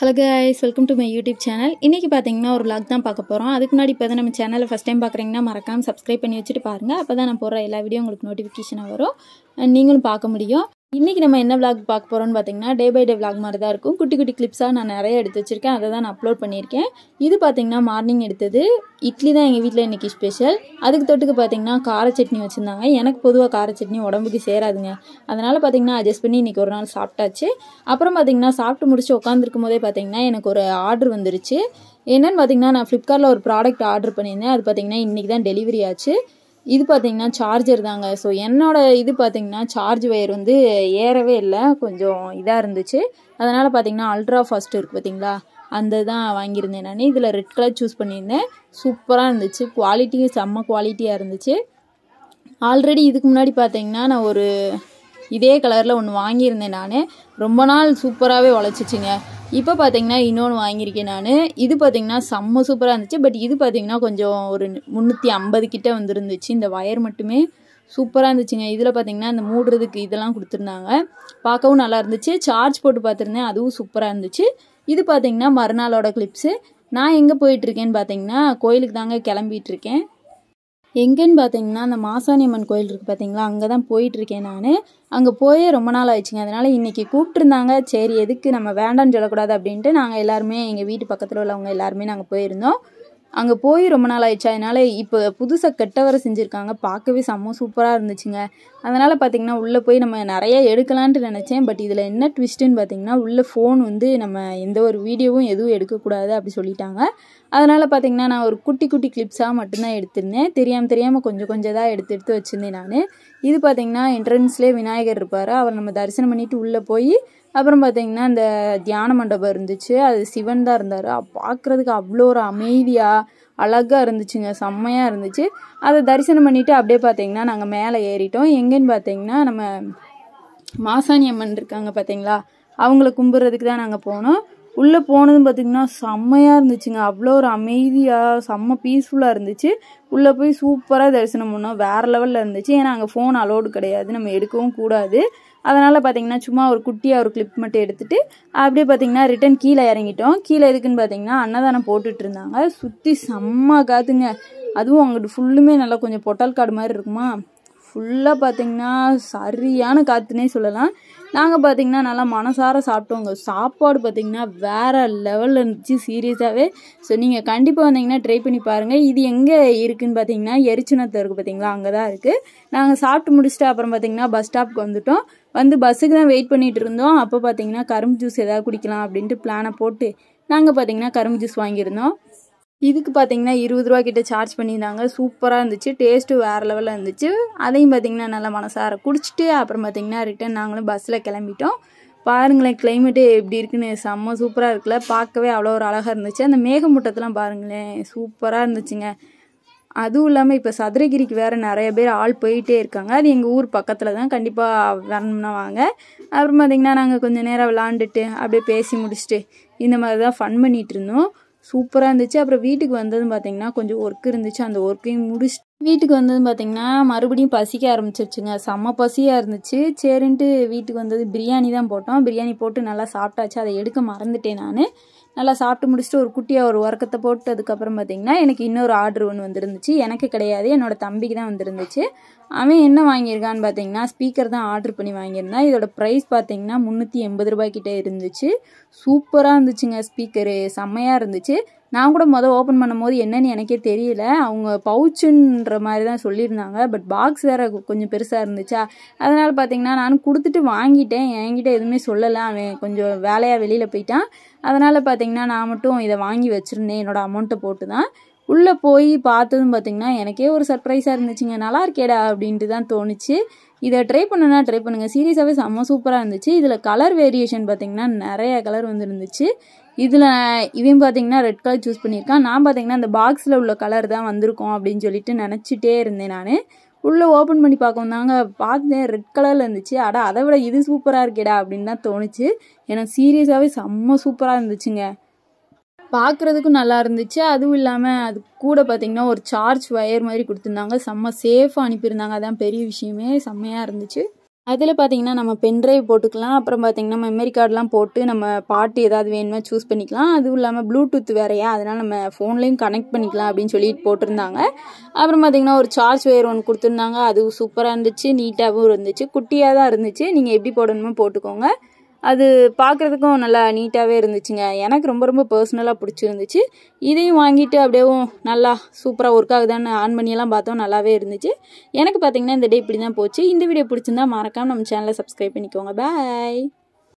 Hello guys, welcome to my YouTube channel. இன்னைக்கு பாத்தீங்கன்னா ஒரு vlog தான் பார்க்க போறோம். அதுக்கு முன்னாடி இப்பதான் நம்ம சேனலை first time பார்க்கறீங்கன்னா மறக்காம subscribe பண்ணி வச்சிட்டு பாருங்க. அப்பதான் நான் போற எல்லா வீடியோ உங்களுக்கு நோட்டிஃபிகேஷனா வரும். நீங்களும் பார்க்க முடியும். இன்னைக்கு நம்ம என்ன vlog பார்க்க போறோம்னு பாத்தீங்கன்னா டே பை டே vlog மாதிரி தான் இருக்கும். குட்டி குட்டி clipஸா நான் நிறைய எடுத்து வச்சிருக்கேன். அதை தான் நான் அப்லோட் பண்ணியிருக்கேன். இது பாத்தீங்கன்னா மார்னிங் எடுத்தது. இட்லி தான் எங்க வீட்ல இன்னைக்கு ஸ்பெஷல். அதுக்கு தொட்டுக்கு பாத்தீங்கன்னா கார சட்னி வச்சிருந்தாங்க. எனக்கு பொதுவா கார சட்னி உடம்புக்கு சேராதுங்க. அதனால பாத்தீங்கன்னா அட்ஜஸ்ட் பண்ணி இன்னைக்கு ஒரு நாள் சாப்பிட்டாச்சு. அப்புறம் பாத்தீங்கன்னா சாப்பிட்டு முடிச்சு உட்கார்ந்திருக்கும் போதே பாத்தீங்கன்னா எனக்கு ஒரு ஆர்டர் வந்துருச்சு. என்னன்னு பாத்தீங்கன்னா நான் Flipkartல ஒரு ப்ராடக்ட் ஆர்டர் பண்ணியிருந்தேன். அது பாத்தீங்கன்னா இன்னைக்கு தான் டெலிவரி ஆச்சு. இது பாத்தீங்கன்னா சார்ஜர் தாங்க. ஸோ என்னோட இது பாத்தீங்கன்னா சார்ஜ் வயர் வந்து ஏறவே இல்லை, கொஞ்சம் இதா இருந்துச்சு. அதனால பாத்தீங்கன்னா அல்ட்ரா ஃபாஸ்ட் இருக்கு பாத்தீங்களா, அந்த தான் வாங்கியிருந்தேன் நான். இதில் ரெட் கலர் சூஸ் பண்ணியிருந்தேன். சூப்பராக இருந்துச்சு, குவாலிட்டியும் செம்ம குவாலிட்டியாக இருந்துச்சு. ஆல்ரெடி இதுக்கு முன்னாடி பார்த்தீங்கன்னா நான் ஒரு இதே கலரில் ஒன்று வாங்கியிருந்தேன் நான். ரொம்ப நாள் சூப்பராகவே உழைச்சிச்சுங்க. இப்போ பார்த்தீங்கன்னா இன்னொன்று வாங்கியிருக்கேன் நான். இது பார்த்தீங்கன்னா செம்ம சூப்பராக இருந்துச்சு. பட் இது பார்த்தீங்கன்னா கொஞ்சம் ஒரு 350 கிட்ட வந்துருந்துச்சு. இந்த வயர் மட்டுமே சூப்பராக இருந்துச்சுங்க. இதில் பார்த்தீங்கன்னா இந்த மூடுறதுக்கு இதெல்லாம் கொடுத்துருந்தாங்க. பார்க்கவும் நல்லா இருந்துச்சு. சார்ஜ் போட்டு பார்த்துருந்தேன், அதுவும் சூப்பராக இருந்துச்சு. இது பார்த்தீங்கன்னா மறுநாளோட கிளிப்ஸு. நான் எங்கே போயிட்டுருக்கேன்னு பார்த்தீங்கன்னா கோயிலுக்கு தாங்க கிளம்பிட்டு இருக்கேன். எங்கன்னு பார்த்தீங்கன்னா அந்த மாசாணி அம்மன் கோயில் இருக்குது பார்த்தீங்களா, அங்கே தான் போயிட்டுருக்கேன் நான். அங்கே போயே ரொம்ப நாள் ஆயிடுச்சுங்க. அதனால் இன்றைக்கி கூப்பிட்டுருந்தாங்க. சரி எதுக்கு நம்ம வேண்டான்னு சொல்லக்கூடாது அப்படின்ட்டு நாங்கள் எல்லாருமே எங்கள் வீட்டு பக்கத்தில் உள்ளவங்க எல்லாருமே நாங்கள் போயிருந்தோம். அங்கே போய் ரொம்ப நாள் ஆயிடுச்சு. அதனால் இப்போ புதுசாக கெட்டவரை செஞ்சுருக்காங்க. பார்க்கவே செம்ம சூப்பராக இருந்துச்சுங்க. அதனால் பார்த்திங்கன்னா உள்ளே போய் நம்ம நிறைய எடுக்கலான்ட்டு நினச்சேன். பட் இதில் என்ன ட்விஸ்ட்டுன்னு பார்த்திங்கன்னா உள்ள ஃபோன் வந்து நம்ம எந்த ஒரு வீடியோவும் எதுவும் எடுக்கக்கூடாது அப்படி சொல்லிட்டாங்க. அதனால் பார்த்திங்கன்னா நான் ஒரு குட்டி குட்டி கிளிப்ஸாக மட்டும்தான் எடுத்திருந்தேன். தெரியாமல் கொஞ்சம் தான் எடுத்து வச்சுருந்தேன் நான். இது பார்த்திங்கன்னா என்ட்ரன்ஸ்லேயே விநாயகர் இருப்பார். அவர் நம்ம தரிசனம் பண்ணிவிட்டு உள்ளே போய் அப்புறம் பார்த்தீங்கன்னா இந்த தியான மண்டபம் இருந்துச்சு. அது சிவன் தான் இருந்தார். பார்க்குறதுக்கு அவ்வளோ ஒரு அமைதியாக அழகாக இருந்துச்சுங்க, செம்மையாக இருந்துச்சு. அதை தரிசனம் பண்ணிவிட்டு அப்படியே பார்த்தீங்கன்னா நாங்கள் மேலே ஏறிட்டோம். எங்கேன்னு பார்த்தீங்கன்னா நம்ம மாசாணி அம்மன் இருக்காங்க பார்த்தீங்களா, அவங்கள கும்பிட்றதுக்கு தான் நாங்கள் போனோம். உள்ளே போனதும் பார்த்திங்கன்னா செம்மையாக இருந்துச்சுங்க. அவ்வளோ ஒரு அமைதியாக செம்ம பீஸ்ஃபுல்லாக இருந்துச்சு. உள்ளே போய் சூப்பராக தரிசனம் பண்ணோம். வேறு லெவலில் இருந்துச்சு. ஏன்னா அங்கே ஃபோன் அலோடு கிடையாது, நம்ம எடுக்கவும் கூடாது. அதனால் பார்த்திங்கன்னா சும்மா ஒரு குட்டியாக ஒரு கிளிப் மட்டும் எடுத்துகிட்டு அப்படியே பார்த்திங்கன்னா ரிட்டன் கீழே இறங்கிட்டோம். கீழே எதுக்குன்னு பார்த்திங்கன்னா அன்னதானம் போட்டுட்டு இருந்தாங்க. சுற்றி செம்ம காற்றுங்க. அதுவும் அங்கிட்டு ஃபுல்லுமே நல்லா கொஞ்சம் பொட்டல் காடு மாதிரி இருக்குமா, ஃபுல்லாக பார்த்திங்கன்னா சரியான காற்றுனே சொல்லலாம். நாங்கள் பார்த்திங்கன்னா நல்லா மனசார சாப்பிட்டோங்க. சாப்பாடு பார்த்திங்கன்னா வேறு லெவலில் இருந்துச்சு சீரியஸாகவே. ஸோ நீங்கள் கண்டிப்பாக வந்தீங்கன்னா ட்ரை பண்ணி பாருங்கள். இது எங்கே இருக்குதுன்னு பார்த்தீங்கன்னா எரிச்சுனத்தில் இருக்குது பார்த்தீங்களா, அங்கே தான் இருக்குது. நாங்கள் சாப்பிட்டு முடிச்சுட்டு அப்புறம் பார்த்திங்கன்னா பஸ் ஸ்டாப்புக்கு வந்துட்டோம். வந்து பஸ்ஸுக்கு தான் வெயிட் பண்ணிகிட்டு இருந்தோம். அப்போ பார்த்திங்கன்னா கரும்பு ஜூஸ் எதாவது குடிக்கலாம் அப்படின்ட்டு பிளானை போட்டு நாங்கள் பார்த்திங்கன்னா கரும்பு ஜூஸ் வாங்கியிருந்தோம். இதுக்கு பார்த்தீங்கன்னா 20 ரூபா கிட்ட சார்ஜ் பண்ணியிருந்தாங்க. சூப்பராக இருந்துச்சு, டேஸ்ட்டு வேறு லெவலில் இருந்துச்சு. அதையும் பார்த்திங்கன்னா நல்லா மனசார குடிச்சிட்டு அப்புறம் பார்த்திங்கன்னா ரிட்டன் நாங்களும் பஸ்ஸில் கிளம்பிட்டோம். பாருங்களேன் கிளைமேட்டே எப்படி இருக்குன்னு, செம்ம சூப்பராக இருக்குல்ல, பார்க்கவே அவ்வளோ ஒரு அழகாக இருந்துச்சு. அந்த மேகமூட்டத்தெல்லாம் பாருங்களேன் சூப்பராக இருந்துச்சுங்க. அதுவும் இல்லாமல் இப்போ சதுரகிரிக்கு வேறு நிறைய பேர் ஆள் போயிட்டே இருக்காங்க. அது எங்கள் ஊர் பக்கத்தில் தான், கண்டிப்பாக வரணும்னா வாங்க. அப்புறம் பார்த்திங்கன்னா நாங்கள் கொஞ்சம் நேரம் விளாண்டுட்டு அப்படியே பேசி முடிச்சுட்டு இந்த மாதிரி தான் ஃபன் பண்ணிகிட்டு இருந்தோம். சூப்பராக இருந்துச்சு. அப்புறம் வீட்டுக்கு வந்ததும் பார்த்திங்கன்னா கொஞ்சம் ஒர்க் இருந்துச்சு. அந்த ஒர்க்கையும் முடிச்சுட்டு வீட்டுக்கு வந்ததும் பார்த்திங்கன்னா மறுபடியும் பசிக்க ஆரம்பிச்சிருச்சுங்க. செம்ம பசியாக இருந்துச்சு. சரின்ட்டு வீட்டுக்கு வந்தது பிரியாணி தான் போட்டோம். பிரியாணி போட்டு நல்லா சாப்பிட்டாச்சு. அதை எடுக்க மறந்துட்டேன் நான். நல்லா சாப்பிட்டு முடிச்சுட்டு ஒரு குட்டியாக ஒரு உரக்கத்தை போட்டு அதுக்கப்புறம் பார்த்திங்கன்னா எனக்கு இன்னொரு ஆர்டர் ஒன்று வந்துருந்துச்சு. எனக்கு கிடையாது, என்னோடய தம்பிக்கு தான் வந்துருந்துச்சு. அவன் என்ன வாங்கியிருக்கான்னு பார்த்தீங்கன்னா ஸ்பீக்கர் தான் ஆர்டர் பண்ணி வாங்கியிருந்தான். இதோட ப்ரைஸ் பார்த்தீங்கன்னா 380 ரூபாய் கிட்டே இருந்துச்சு. சூப்பராக இருந்துச்சுங்க. ஸ்பீக்கரு செம்மையாக இருந்துச்சு. நான் கூட ஓப்பன் பண்ணும் போது என்னன்னு எனக்கே தெரியல. அவங்க பவுச்சுன்ற மாதிரி தான் சொல்லியிருந்தாங்க. பட் பாக்ஸ் வேறு கொஞ்சம் பெருசாக இருந்துச்சா, அதனால் பார்த்தீங்கன்னா நானும் கொடுத்துட்டு வாங்கிட்டேன். என்கிட்ட எதுவுமே சொல்லலை. அவன் கொஞ்சம் வேலையாக வெளியில் போயிட்டான். அதனால் பார்த்தீங்கன்னா நான் மட்டும் இதை வாங்கி வச்சுருந்தேன் என்னோடய அமௌண்ட்டை போட்டு தான். உள்ளே போய் பார்த்ததும் பார்த்திங்கன்னா எனக்கே ஒரு சர்ப்ரைஸாக இருந்துச்சுங்க. நல்லா இருக்கேடா அப்படின்ட்டு தான் தோணுச்சு. இதை ட்ரை பண்ணுங்கள். சீரியஸாகவே செம்ம சூப்பராக இருந்துச்சு. இதில் கலர் வேரியேஷன் பார்த்திங்கன்னா நிறைய கலர் இருந்துச்சு. இதில் இவன் பார்த்திங்கன்னா ரெட் கலர் சூஸ் பண்ணியிருக்கான். நான் பார்த்திங்கன்னா இந்த பாக்ஸில் உள்ள கலர் தான் வந்திருக்கோம் அப்படின்னு சொல்லிட்டு நினச்சிட்டே இருந்தேன் நான். உள்ளே ஓப்பன் பண்ணி பார்க்கவும் தாங்க பார்த்தேன் ரெட் கலரில் இருந்துச்சு. அதை விட இது சூப்பராக இருக்கேடா அப்படின்னு தான் தோணுச்சு. ஏன்னா சீரியஸாகவே செம்ம சூப்பராக இருந்துச்சுங்க. பார்க்குறதுக்கும் நல்லா இருந்துச்சு. அதுவும் இல்லாமல் அது கூட பார்த்திங்கன்னா ஒரு சார்ஜ் வயர் மாதிரி கொடுத்துருந்தாங்க. செம்ம சேஃபாக அனுப்பியிருந்தாங்க. அதான் பெரிய விஷயமே, செம்மையாக இருந்துச்சு. அதில் பார்த்தீங்கன்னா நம்ம பென்ட்ரைவ் போட்டுக்கலாம். அப்புறம் பார்த்தீங்கன்னா மெமரி கார்டெலாம் போட்டு நம்ம பாட்டு ஏதாவது வேணுமா சூஸ் பண்ணிக்கலாம். அதுவும் இல்லாமல் ப்ளூடூத் வேறையா, அதனால் நம்ம ஃபோன்லேயும் கனெக்ட் பண்ணிக்கலாம் அப்படின்னு சொல்லிட்டு போட்டிருந்தாங்க. அப்புறம் பார்த்தீங்கன்னா ஒரு சார்ஜ் ஒயர் ஒன்று கொடுத்துருந்தாங்க. அதுவும் சூப்பராக இருந்துச்சு, நீட்டாகவும் இருந்துச்சு, குட்டியாக தான் இருந்துச்சு. நீங்கள் எப்படி போடணுமோ போட்டுக்கோங்க. அது பார்க்குறதுக்கும் நல்லா நீட்டாகவே இருந்துச்சுங்க. எனக்கு ரொம்ப ரொம்ப பர்சனலாக பிடிச்சிருந்துச்சு. இதையும் வாங்கிட்டு அப்படியே நல்லா சூப்பராக ஒர்க் ஆகுதான்னு ஆன் பண்ணியெல்லாம் பார்த்தோம், நல்லாவே இருந்துச்சு. எனக்கு பார்த்தீங்கன்னா இந்த டே இப்படி தான் போச்சு. இந்த வீடியோ பிடிச்சிருந்தா மறக்காமல் நம்ம சேனலை சப்ஸ்கிரைப் பண்ணிக்கோங்க. பாய்.